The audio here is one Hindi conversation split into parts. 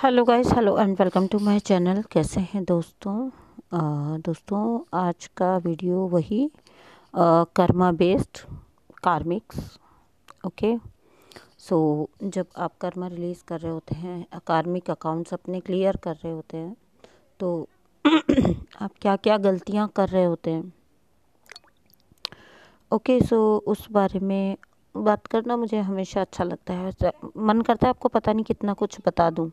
Hello guys, hello and welcome to my channel. कैसे हैं दोस्तों? दोस्तों, आज का वीडियो वही karma based karmics. Okay. So जब आप कर्मा रिलीज़ कर रहे होते हैं, कार्मिक अकाउंट्स अपने क्लियर कर रहे होते हैं, तो आप क्या क्या गलतियां कर रहे होते हैं। ओके। सो उस बारे में बात करना मुझे हमेशा अच्छा लगता है। मन करता है आपको पता नहीं कितना कुछ बता दूं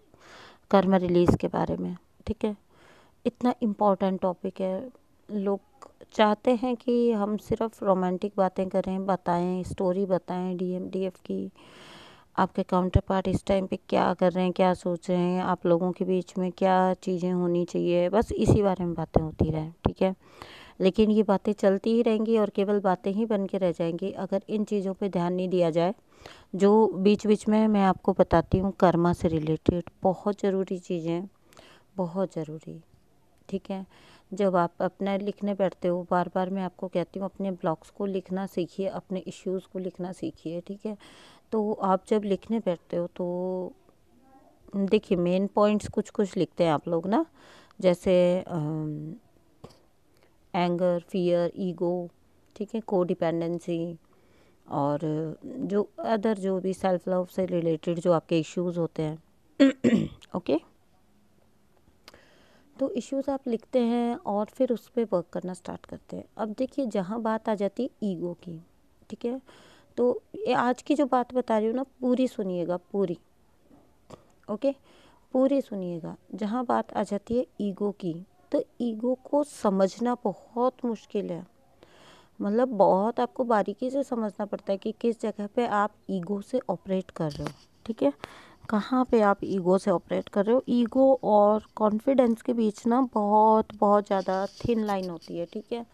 कर्मा रिलीज़ के बारे में। ठीक है, इतना इम्पोर्टेंट टॉपिक है। लोग चाहते हैं कि हम सिर्फ रोमांटिक बातें करें, बताएं, स्टोरी बताएं डीएम डीएफ की। आपके काउंटर पार्ट इस टाइम पे क्या कर रहे हैं, क्या सोच रहे हैं, आप लोगों के बीच में क्या चीज़ें होनी चाहिए, बस इसी बारे में बातें होती रहें। ठीक है, लेकिन ये बातें चलती ही रहेंगी और केवल बातें ही बन के रह जाएंगी अगर इन चीज़ों पे ध्यान नहीं दिया जाए। जो बीच बीच में मैं आपको बताती हूँ कर्मा से रिलेटेड बहुत ज़रूरी चीज़ें, बहुत ज़रूरी। ठीक है, जब आप अपना लिखने बैठते हो, बार बार मैं आपको कहती हूँ अपने ब्लॉग्स को लिखना सीखिए, अपने इश्यूज़ को लिखना सीखिए। ठीक है, तो आप जब लिखने बैठते हो तो देखिए मेन पॉइंट्स कुछ कुछ लिखते हैं आप लोग ना, जैसे एंगर, फियर, ईगो, ठीक है, को डिपेंडेंसी, और जो अदर जो भी सेल्फ लव से रिलेटेड जो आपके इश्यूज़ होते हैं। ओके। तो इश्यूज़ आप लिखते हैं और फिर उस पर वर्क करना स्टार्ट करते हैं। अब देखिए जहाँ बात आ जाती है ईगो की, ठीक है, तो ये आज की जो बात बता रही हूँ ना, पूरी सुनिएगा, पूरी। ओके, पूरी सुनिएगा। जहाँ बात आ जाती है ईगो की, तो ईगो को समझना बहुत मुश्किल है। मतलब बहुत आपको बारीकी से समझना पड़ता है कि किस जगह पे आप ईगो से ऑपरेट कर रहे हो। ठीक है, कहाँ पे आप ईगो से ऑपरेट कर रहे हो। ईगो और कॉन्फिडेंस के बीच ना बहुत बहुत ज़्यादा थिन लाइन होती है। ठीक है,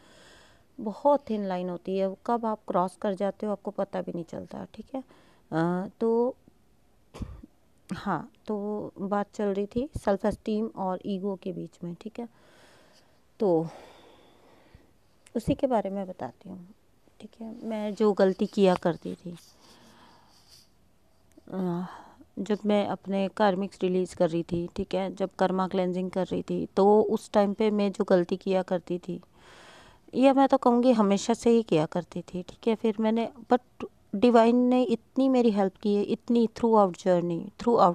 बहुत थिन लाइन होती है, कब आप क्रॉस कर जाते हो आपको पता भी नहीं चलता। ठीक है, तो हाँ, तो बात चल रही थी सेल्फ एस्टीम और ईगो के बीच में। ठीक है, तो उसी के बारे में बताती हूँ। ठीक है, मैं जो गलती किया करती थी जब मैं अपने कार्मिक्स रिलीज़ कर रही थी, ठीक है, जब कर्मा क्लेंजिंग कर रही थी, तो उस टाइम पे मैं जो गलती किया करती थी, या मैं तो कहूँगी हमेशा से ही किया करती थी। ठीक है, फिर मैंने बट डिवाइन ने इतनी मेरी हेल्प की है, इतनी थ्रू आउट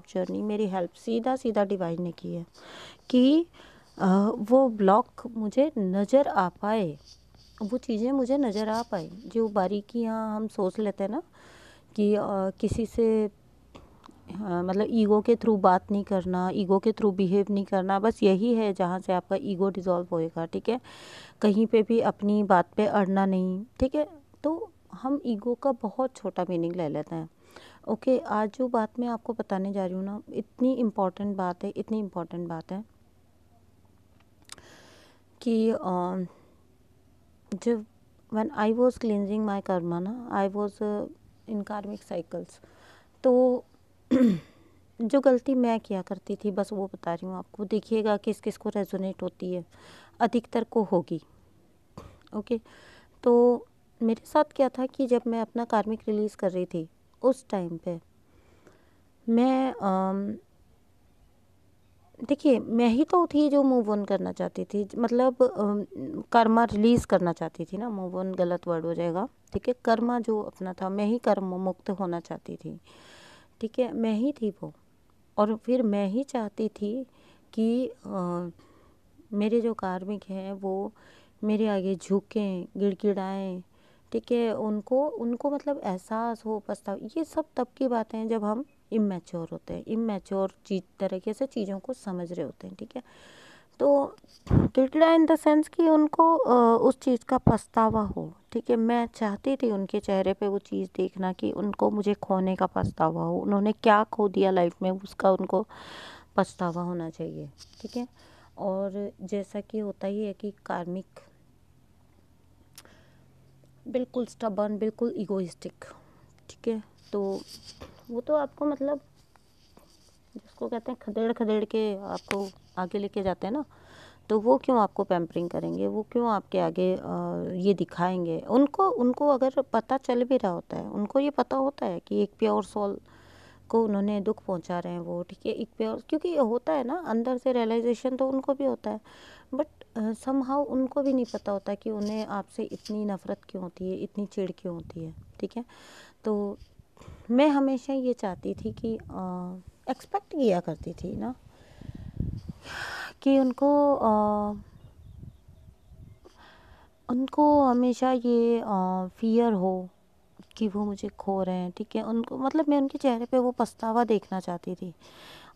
जर्नी मेरी हेल्प सीधा सीधा डिवाइन ने की है कि वो ब्लॉक मुझे नज़र आ पाए, वो चीज़ें मुझे नज़र आ पाई। जो बारीकियाँ हम सोच लेते हैं ना कि किसी से मतलब ईगो के थ्रू बात नहीं करना, ईगो के थ्रू बिहेव नहीं करना, बस यही है जहाँ से आपका ईगो डिज़ोल्व होएगा। ठीक है, कहीं पे भी अपनी बात पे अड़ना नहीं। ठीक है, तो हम ईगो का बहुत छोटा मीनिंग ले लेते हैं। ओके, आज जो बात मैं आपको बताने जा रही हूँ ना, इतनी इम्पॉर्टेंट बात है, इतनी इम्पॉर्टेंट बात है कि जब when I was cleansing my Karma ना, आई वाज इन कार्मिक साइकिल्स, तो जो गलती मैं किया करती थी बस वो बता रही हूँ आपको। देखिएगा किस किस को रेजोनेट होती है, अधिकतर को होगी। ओके, तो मेरे साथ क्या था कि जब मैं अपना कार्मिक रिलीज़ कर रही थी उस टाइम पे मैं देखिए मैं ही तो थी जो मूव ऑन करना चाहती थी, मतलब कर्मा रिलीज़ करना चाहती थी ना, मूव ऑन गलत वर्ड हो जाएगा। ठीक है, कर्मा जो अपना था, मैं ही कर्म मुक्त होना चाहती थी। ठीक है, मैं ही थी वो, और फिर मैं ही चाहती थी कि मेरे जो कार्मिक हैं वो मेरे आगे झुकें, गिड़गिड़ाएं। ठीक है, उनको उनको मतलब एहसास हो, पछतावा। ये सब तब की बातें हैं जब हम इमेच्योर होते हैं, इमेच्योर चीज तरीके से चीज़ों को समझ रहे होते हैं। ठीक है, तो गिड़गिड़ा इन द सेंस कि उनको उस चीज़ का पछतावा हो। ठीक है, मैं चाहती थी उनके चेहरे पे वो चीज़ देखना कि उनको मुझे खोने का पछतावा हो, उन्होंने क्या खो दिया लाइफ में उसका उनको पछतावा होना चाहिए। ठीक है, और जैसा कि होता ही है कि कार्मिक बिल्कुल स्टबर्न, बिल्कुल इगोइस्टिक। ठीक है, तो वो तो आपको मतलब जिसको कहते हैं खदेड़ खदेड़ के आपको आगे लेके जाते हैं ना, तो वो क्यों आपको पैम्परिंग करेंगे, वो क्यों आपके आगे ये दिखाएंगे। उनको उनको अगर पता चल भी रहा होता है, उनको ये पता होता है कि एक प्योर सोल को उन्होंने दुख पहुंचा रहे हैं वो, ठीक है, एक प्योर, क्योंकि होता है ना अंदर से रियलाइजेशन तो उनको भी होता है, बट समहाउ उनको भी नहीं पता होता कि उन्हें आपसे इतनी नफ़रत क्यों होती है, इतनी चिढ़ क्यों होती है, ठीक है। तो मैं हमेशा ये चाहती थी कि एक्सपेक्ट किया करती थी ना कि उनको हमेशा ये फ़ियर हो कि वो मुझे खो रहे हैं, ठीक है। उनको मतलब मैं उनके चेहरे पे वो पछतावा देखना चाहती थी,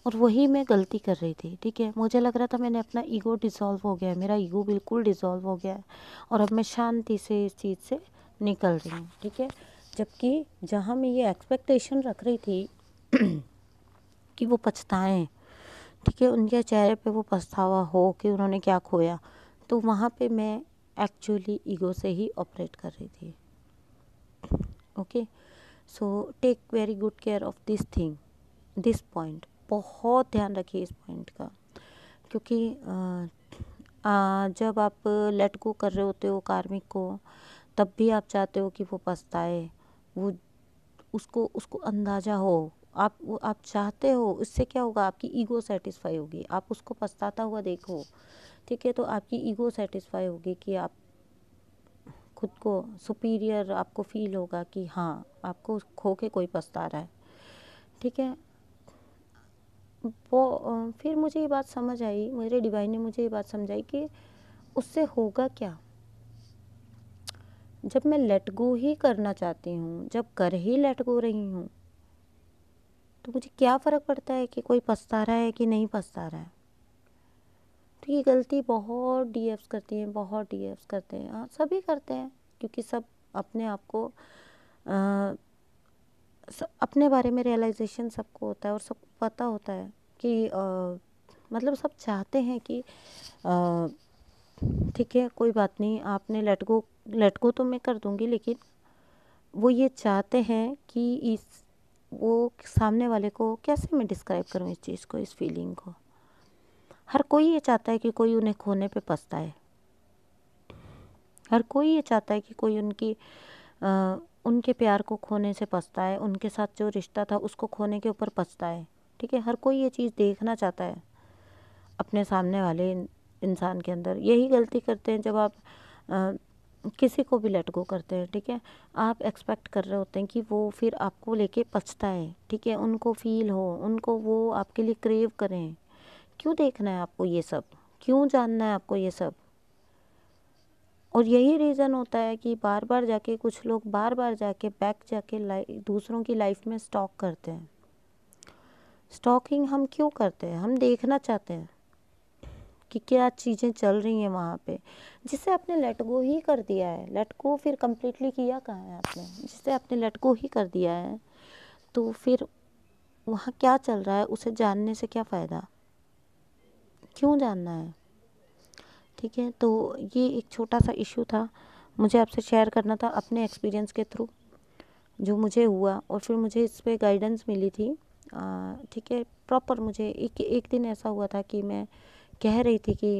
और वही मैं गलती कर रही थी, ठीक है। मुझे लग रहा था मैंने अपना ईगो डिसॉल्व हो गया है, मेरा ईगो बिल्कुल डिसॉल्व हो गया है, और अब मैं शांति से इस चीज़ से निकल रही हूँ, ठीक है। जबकि जहाँ मैं ये एक्सपेक्टेशन रख रही थी कि वो पछताएं, ठीक है, उनके चेहरे पे वो पछतावा हो कि उन्होंने क्या खोया, तो वहाँ पे मैं एक्चुअली ईगो से ही ऑपरेट कर रही थी। Okay, so take very good care of this thing, this point, बहुत ध्यान रखिए इस पॉइंट का, क्योंकि जब आप लेट गो कर रहे होते हो कार्मिक को, तब भी आप चाहते हो कि वो पछताए, वो उसको उसको अंदाज़ा हो, आप चाहते हो, इससे क्या होगा, आपकी ईगो सेटिस्फाई होगी, आप उसको पछताता हुआ देखो, ठीक है, तो आपकी ईगो सेटिस्फाई होगी कि आप खुद को सुपीरियर आपको फील होगा कि हाँ आपको खो के कोई पछता रहा है, ठीक है। वो फिर मुझे ये बात समझ आई, मेरे डिवाइन ने मुझे ये बात समझाई कि उससे होगा क्या, जब मैं लेट गो ही करना चाहती हूँ, जब कर ही लेट गो रही हूँ, तो मुझे क्या फ़र्क पड़ता है कि कोई पछता रहा है कि नहीं पछता रहा है। तो ये गलती बहुत डीएफ्स करती हैं, बहुत डीएफ्स करते हैं, हाँ सभी करते हैं, क्योंकि सब अपने आप को अपने बारे में रियलाइजेशन सबको होता है, और सबको पता होता है कि मतलब सब चाहते हैं कि ठीक है कोई बात नहीं, आपने लेट गो तो मैं कर दूंगी, लेकिन वो ये चाहते हैं कि वो सामने वाले को, कैसे मैं डिस्क्राइब करूँ इस चीज़ को, इस फीलिंग को, हर कोई ये चाहता है कि कोई उन्हें खोने पे पछताए, हर कोई ये चाहता है कि कोई उनके प्यार को खोने से पछताए, उनके साथ जो रिश्ता था उसको खोने के ऊपर पछताए, ठीक है। हर कोई ये चीज़ देखना चाहता है अपने सामने वाले इंसान के अंदर। यही गलती करते हैं जब आप किसी को भी लेट गो करते हैं, ठीक है। आप एक्सपेक्ट कर रहे होते हैं कि वो फिर आपको लेके पछताए, ठीक है, उनको फील हो, उनको वो आपके लिए क्रेव करें। क्यों देखना है आपको ये सब, क्यों जानना है आपको ये सब। और यही रीज़न होता है कि बार बार जाके कुछ लोग बार बार जाके बैक जाके दूसरों की लाइफ में स्टॉक करते हैं। स्टॉकिंग हम क्यों करते हैं, हम देखना चाहते हैं कि क्या चीज़ें चल रही हैं वहाँ पे, जिसे आपने लेट गो ही कर दिया है। लेट गो फिर कम्प्लीटली किया कहाँ है आपने, जिसे आपने लेट गो ही कर दिया है, तो फिर वहाँ क्या चल रहा है उसे जानने से क्या फ़ायदा, क्यों जानना है, ठीक है। तो ये एक छोटा सा इशू था, मुझे आपसे शेयर करना था अपने एक्सपीरियंस के थ्रू जो मुझे हुआ, और फिर मुझे इस पे गाइडेंस मिली थी, ठीक है। प्रॉपर मुझे एक दिन ऐसा हुआ था कि मैं कह रही थी कि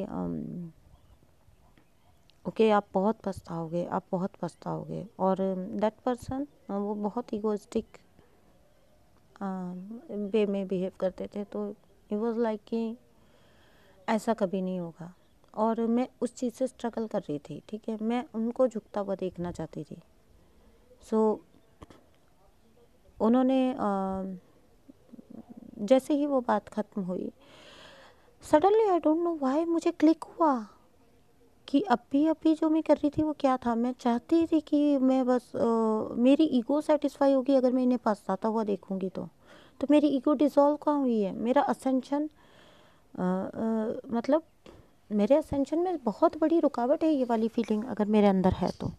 ओके आप बहुत पछताओगे, आप बहुत पछताओगे, और दैट पर्सन वो बहुत ईगोइस्टिक वे में बिहेव करते थे, तो इट वाज लाइक कि ऐसा कभी नहीं होगा, और मैं उस चीज़ से स्ट्रगल कर रही थी, ठीक है। मैं उनको झुकता हुआ देखना चाहती थी। सो उन्होंने जैसे ही वो बात ख़त्म हुई, suddenly I don't know why मुझे क्लिक हुआ कि अभी अभी जो मैं कर रही थी वो क्या था। मैं चाहती थी कि मैं बस मेरी ईगो सेटिस्फाई होगी अगर मैं इन्हें पछताता हुआ देखूंगी, तो मेरी ईगो डिसॉल्व कहाँ हुई है, मेरा असेंशन मतलब मेरे असेंशन में बहुत बड़ी रुकावट है ये वाली फीलिंग अगर मेरे अंदर है तो।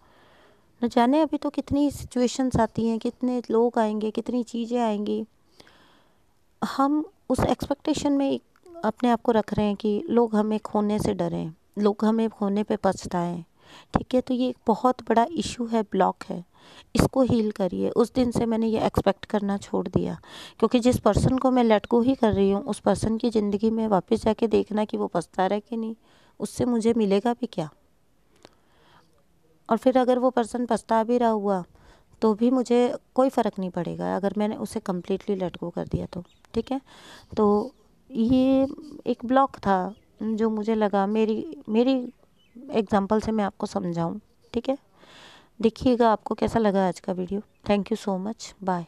न जाने अभी तो कितनी सिचुएशंस आती हैं, कितने लोग आएंगे, कितनी चीज़ें आएंगी, हम उस एक्सपेक्टेशन में अपने आप को रख रहे हैं कि लोग हमें खोने से डरें, लोग हमें खोने पे पछताएं, ठीक है। तो ये एक बहुत बड़ा इशू है, ब्लॉक है, इसको हील करिए। उस दिन से मैंने ये एक्सपेक्ट करना छोड़ दिया, क्योंकि जिस पर्सन को मैं लेट गो ही कर रही हूँ उस पर्सन की ज़िंदगी में वापस जाके देखना कि वो पछता रहा है कि नहीं, उससे मुझे मिलेगा भी क्या। और फिर अगर वो पर्सन पछता भी रहा हुआ तो भी मुझे कोई फ़र्क नहीं पड़ेगा अगर मैंने उसे कम्प्लीटली लेट गो कर दिया तो। ठीक है, तो ये एक ब्लॉक था जो मुझे लगा मेरी मेरी एग्जांपल से मैं आपको समझाऊं। ठीक है, देखिएगा आपको कैसा लगा आज का video. Thank you so much, bye.